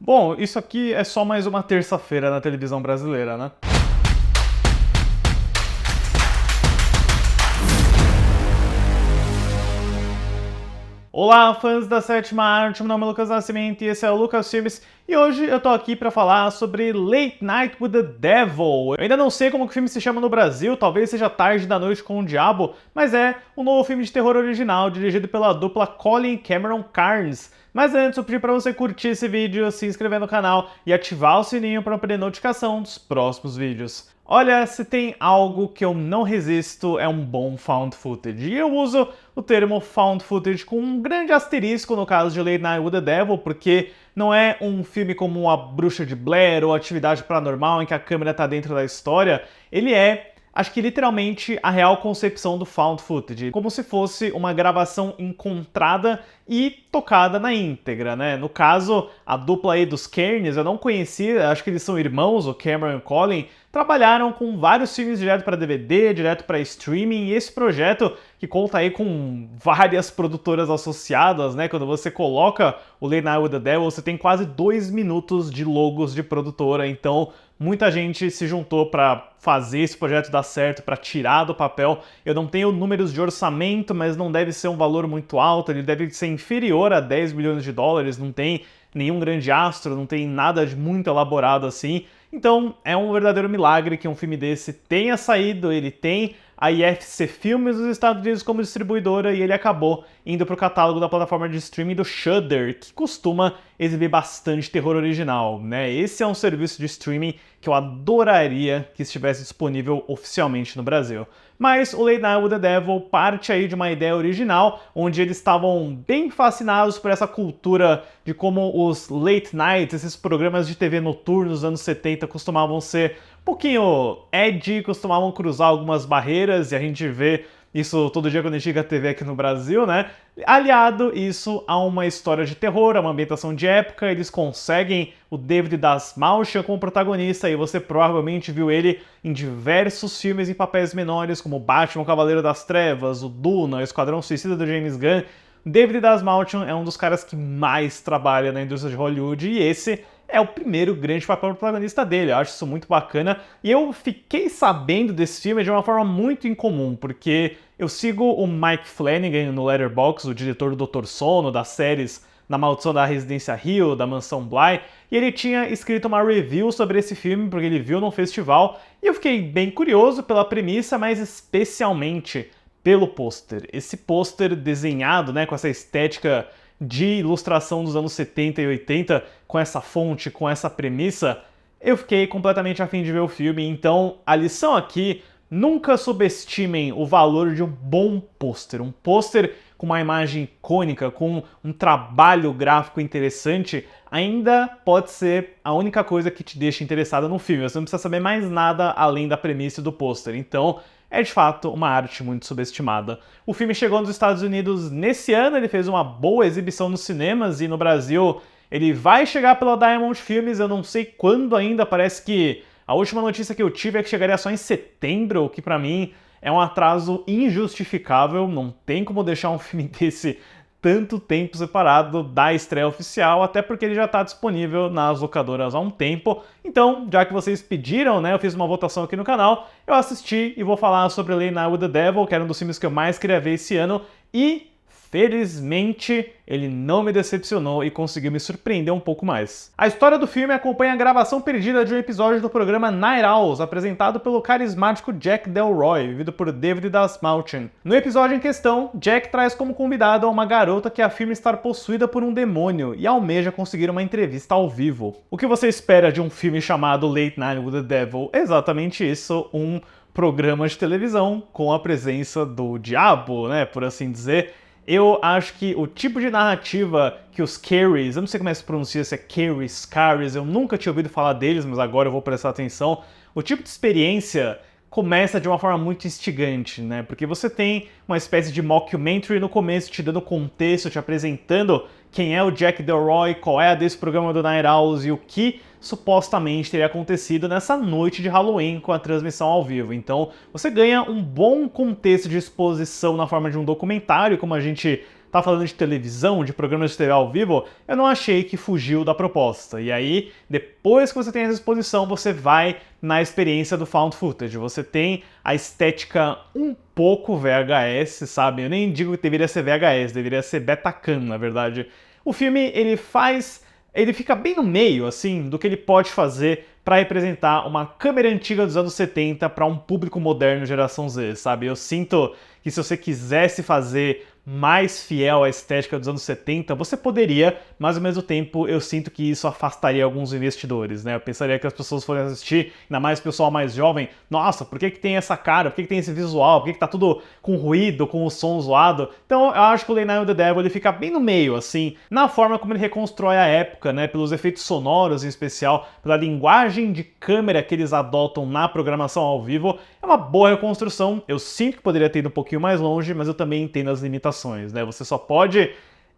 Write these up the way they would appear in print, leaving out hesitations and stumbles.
Bom, isso aqui é só mais uma terça-feira na televisão brasileira, né? Olá, fãs da sétima arte, meu nome é Lucas Nascimento e esse é o Lucas Filmes, e hoje eu tô aqui pra falar sobre Late Night with the Devil. Eu ainda não sei como que o filme se chama no Brasil, talvez seja Tarde da Noite com o Diabo, mas é um novo filme de terror original dirigido pela dupla Colin e Cameron Carnes. Mas antes eu pedi pra você curtir esse vídeo, se inscrever no canal e ativar o sininho para não perder notificação dos próximos vídeos. Olha, se tem algo que eu não resisto é um bom found footage. E eu uso o termo found footage com um grande asterisco no caso de Late Night with the Devil, porque não é um filme como A Bruxa de Blair ou Atividade Paranormal em que a câmera está dentro da história. Ele é, acho que literalmente, a real concepção do found footage, como se fosse uma gravação encontrada e tocada na íntegra, né? No caso, a dupla aí dos Carnes eu não conhecia, acho que eles são irmãos, o Cameron e o Colin, trabalharam com vários filmes direto para DVD, direto para streaming, e esse projeto, que conta aí com várias produtoras associadas, né? Quando você coloca o Late Night with the Devil, você tem quase 2 minutos de logos de produtora, então muita gente se juntou para fazer esse projeto dar certo, para tirar do papel. Eu não tenho números de orçamento, mas não deve ser um valor muito alto, ele deve ser inferior a 10 milhões de dólares, não tem nenhum grande astro, não tem nada de muito elaborado assim. Então é um verdadeiro milagre que um filme desse tenha saído, ele tem a IFC Filmes dos Estados Unidos como distribuidora e ele acabou indo para o catálogo da plataforma de streaming do Shudder, que costuma exibir bastante terror original, né? Esse é um serviço de streaming que eu adoraria que estivesse disponível oficialmente no Brasil. Mas o Late Night with the Devil parte aí de uma ideia original, onde eles estavam bem fascinados por essa cultura de como os late nights, esses programas de TV noturnos dos anos 70 costumavam ser um pouquinho edgy, costumavam cruzar algumas barreiras, e a gente vê isso todo dia quando a gente liga a TV aqui no Brasil, né? Aliado isso a uma história de terror, a uma ambientação de época, eles conseguem o David Dastmalchian como protagonista, e você provavelmente viu ele em diversos filmes em papéis menores, como Batman, o Cavaleiro das Trevas, o Duna, o Esquadrão Suicida do James Gunn. David Dastmalchian é um dos caras que mais trabalha na indústria de Hollywood, e esse é o primeiro grande papel protagonista dele. Eu acho isso muito bacana, e eu fiquei sabendo desse filme de uma forma muito incomum, porque eu sigo o Mike Flanagan no Letterboxd, o diretor do Dr. Sono, das séries Na Maldição da Residência Hill, da Mansão Bly, e ele tinha escrito uma review sobre esse filme, porque ele viu num festival, e eu fiquei bem curioso pela premissa, mas especialmente pelo pôster. Esse pôster desenhado, né, com essa estética de ilustração dos anos 70 e 80, com essa fonte, com essa premissa, eu fiquei completamente a fim de ver o filme. Então a lição aqui: nunca subestimem o valor de um bom pôster. Um pôster com uma imagem icônica, com um trabalho gráfico interessante, ainda pode ser a única coisa que te deixa interessado no filme. Você não precisa saber mais nada além da premissa do pôster. Então é de fato uma arte muito subestimada. O filme chegou nos Estados Unidos nesse ano, ele fez uma boa exibição nos cinemas, e no Brasil ele vai chegar pela Diamond Filmes, eu não sei quando ainda, parece que a última notícia que eu tive é que chegaria só em setembro, o que pra mim é um atraso injustificável. Não tem como deixar um filme desse tanto tempo separado da estreia oficial, até porque ele já está disponível nas locadoras há um tempo. Então, já que vocês pediram, né, eu fiz uma votação aqui no canal, eu assisti e vou falar sobre Late Night with the Devil, que era um dos filmes que eu mais queria ver esse ano, e felizmente ele não me decepcionou e conseguiu me surpreender um pouco mais. A história do filme acompanha a gravação perdida de um episódio do programa Night Owls, apresentado pelo carismático Jack Delroy, vivido por David Dastmalchian. No episódio em questão, Jack traz como convidado uma garota que afirma estar possuída por um demônio e almeja conseguir uma entrevista ao vivo. O que você espera de um filme chamado Late Night with the Devil? Exatamente isso, um programa de televisão com a presença do diabo, né, por assim dizer. Eu acho que o tipo de narrativa que os Carries, eu não sei como é que se pronuncia, se é Carries, eu nunca tinha ouvido falar deles, mas agora eu vou prestar atenção. O tipo de experiência começa de uma forma muito instigante, né? Porque você tem uma espécie de mockumentary no começo, te dando contexto, te apresentando quem é o Jack Delroy, qual é a desse programa do Night Owls e o que supostamente teria acontecido nessa noite de Halloween com a transmissão ao vivo. Então você ganha um bom contexto de exposição na forma de um documentário, como a gente tá falando de televisão, de programas de TV ao vivo, eu não achei que fugiu da proposta. E aí, depois que você tem essa exposição, você vai na experiência do found footage. Você tem a estética um pouco VHS, sabe? Eu nem digo que deveria ser VHS, deveria ser Betacam, na verdade. O filme, ele fica bem no meio, assim, do que ele pode fazer para representar uma câmera antiga dos anos 70 para um público moderno geração Z, sabe? Eu sinto que se você quisesse fazer mais fiel à estética dos anos 70, você poderia, mas ao mesmo tempo eu sinto que isso afastaria alguns investidores, né? Eu pensaria que as pessoas forem assistir, ainda mais o pessoal mais jovem, nossa, por que tem essa cara, por que tem esse visual, por que tá tudo com ruído, com o som zoado? Então eu acho que o Late Night with the Devil ele fica bem no meio, assim, na forma como ele reconstrói a época, né? Pelos efeitos sonoros em especial, pela linguagem de câmera que eles adotam na programação ao vivo, é uma boa reconstrução. Eu sinto que poderia ter ido um pouquinho mais longe, mas eu também entendo as limitações, né? Você só pode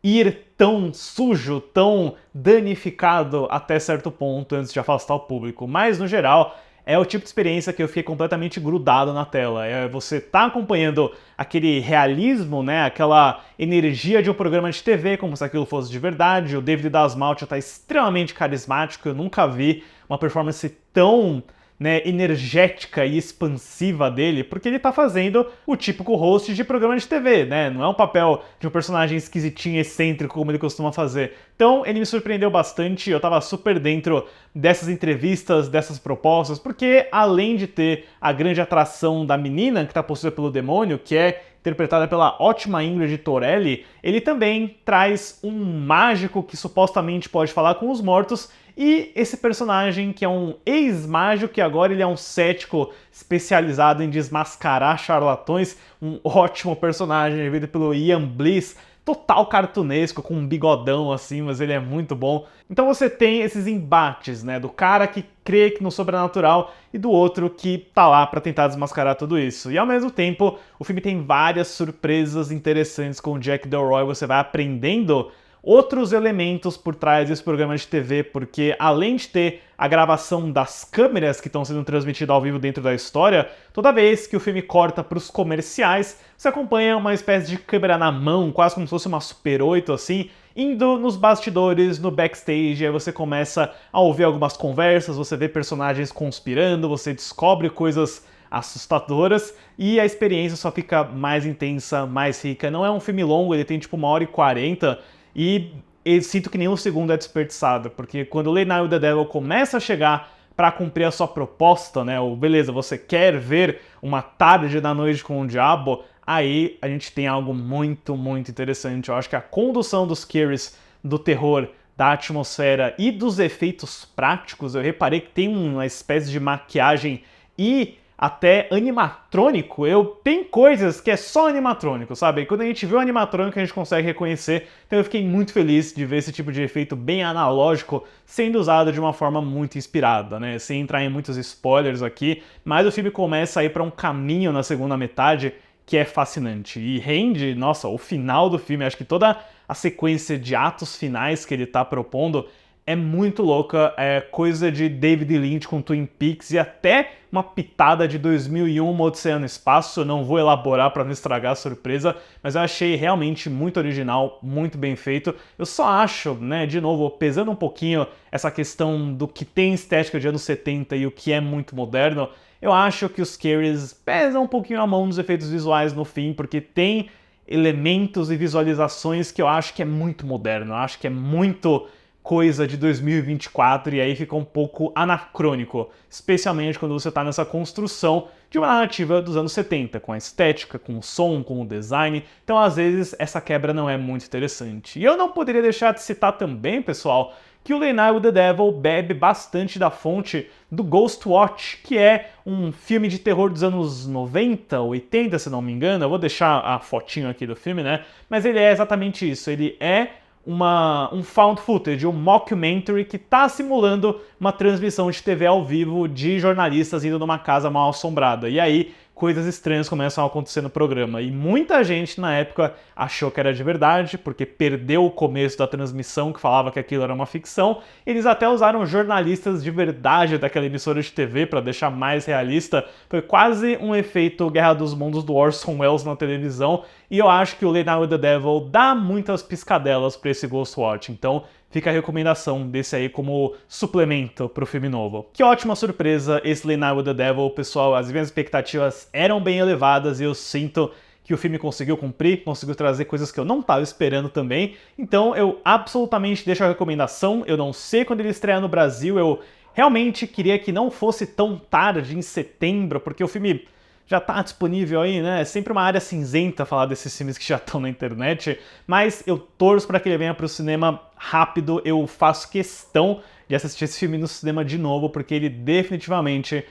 ir tão sujo, tão danificado até certo ponto antes de afastar o público. Mas, no geral, é o tipo de experiência que eu fiquei completamente grudado na tela. Você tá acompanhando aquele realismo, né? Aquela energia de um programa de TV, como se aquilo fosse de verdade. O David Dasmalchian tá extremamente carismático. Eu nunca vi uma performance tão, né, energética e expansiva dele, porque ele tá fazendo o típico host de programa de TV, né? Não é um papel de um personagem esquisitinho, excêntrico, como ele costuma fazer. Então, ele me surpreendeu bastante, eu tava super dentro dessas entrevistas, dessas propostas, porque além de ter a grande atração da menina que tá possuída pelo demônio, que é interpretada pela ótima Ingrid Torelli, ele também traz um mágico que supostamente pode falar com os mortos, e esse personagem que é um ex-mágico, que agora ele é um cético especializado em desmascarar charlatões, um ótimo personagem vivido pelo Ian Bliss, total cartunesco, com um bigodão assim, mas ele é muito bom. Então você tem esses embates, né, do cara que crê no sobrenatural e do outro que tá lá pra tentar desmascarar tudo isso. E ao mesmo tempo, o filme tem várias surpresas interessantes com o Jack Delroy, você vai aprendendo outros elementos por trás desse programa de TV, porque além de ter a gravação das câmeras que estão sendo transmitidas ao vivo dentro da história, toda vez que o filme corta para os comerciais, você acompanha uma espécie de câmera na mão, quase como se fosse uma Super 8, assim, indo nos bastidores, no backstage, aí você começa a ouvir algumas conversas, você vê personagens conspirando, você descobre coisas assustadoras e a experiência só fica mais intensa, mais rica. Não é um filme longo, ele tem tipo 1h40, e eu sinto que nenhum segundo é desperdiçado, porque quando o Late Night with the Devil começa a chegar para cumprir a sua proposta, né, ou beleza, você quer ver uma tarde da noite com o diabo, aí a gente tem algo muito, muito interessante. Eu acho que a condução dos scares, do terror, da atmosfera e dos efeitos práticos, eu reparei que tem uma espécie de maquiagem e até animatrônico. Tem coisas que é só animatrônico, sabe? E quando a gente vê o animatrônico a gente consegue reconhecer, então eu fiquei muito feliz de ver esse tipo de efeito bem analógico sendo usado de uma forma muito inspirada, né? Sem entrar em muitos spoilers aqui, mas o filme começa a ir para um caminho na segunda metade que é fascinante e rende, nossa, o final do filme, acho que toda a sequência de atos finais que ele tá propondo é muito louca, é coisa de David Lynch com Twin Peaks e até uma pitada de 2001, Uma Odisseia no Espaço. Eu não vou elaborar para não estragar a surpresa, mas eu achei realmente muito original, muito bem feito. Eu só acho, né, de novo, pesando um pouquinho essa questão do que tem estética de anos 70 e o que é muito moderno, eu acho que os scares pesam um pouquinho a mão nos efeitos visuais no fim, porque tem elementos e visualizações que eu acho que é muito moderno, eu acho que é muito coisa de 2024 e aí fica um pouco anacrônico, especialmente quando você está nessa construção de uma narrativa dos anos 70, com a estética, com o som, com o design, então às vezes essa quebra não é muito interessante. E eu não poderia deixar de citar também, pessoal, que o Late Night with the Devil bebe bastante da fonte do Ghostwatch, que é um filme de terror dos anos 90, 80, se não me engano, eu vou deixar a fotinho aqui do filme, né, mas ele é exatamente isso, ele é um found footage, um mockumentary que está simulando uma transmissão de TV ao vivo de jornalistas indo numa casa mal assombrada. E aí, coisas estranhas começam a acontecer no programa. E muita gente na época achou que era de verdade, porque perdeu o começo da transmissão que falava que aquilo era uma ficção. Eles até usaram jornalistas de verdade daquela emissora de TV para deixar mais realista. Foi quase um efeito Guerra dos Mundos do Orson Welles na televisão. E eu acho que o Late Night with the Devil dá muitas piscadelas para esse Ghostwatch. Então fica a recomendação desse aí como suplemento pro filme novo. Que ótima surpresa esse Late Night with the Devil, pessoal. As minhas expectativas eram bem elevadas e eu sinto que o filme conseguiu cumprir, conseguiu trazer coisas que eu não estava esperando também. Então eu absolutamente deixo a recomendação. Eu não sei quando ele estrear no Brasil, eu realmente queria que não fosse tão tarde, em setembro, porque o filme já tá disponível aí, né? É sempre uma área cinzenta falar desses filmes que já estão na internet, mas eu torço para que ele venha pro cinema rápido. Eu faço questão de assistir esse filme no cinema de novo, porque ele definitivamente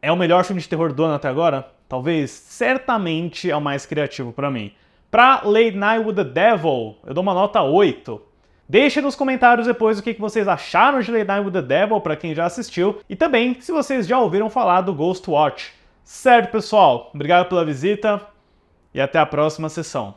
é o melhor filme de terror do ano até agora. Talvez, certamente é o mais criativo para mim. Pra Late Night with the Devil, eu dou uma nota 8. Deixe nos comentários depois o que vocês acharam de Late Night with the Devil, para quem já assistiu, e também se vocês já ouviram falar do Ghostwatch. Certo, pessoal? Obrigado pela visita e até a próxima sessão.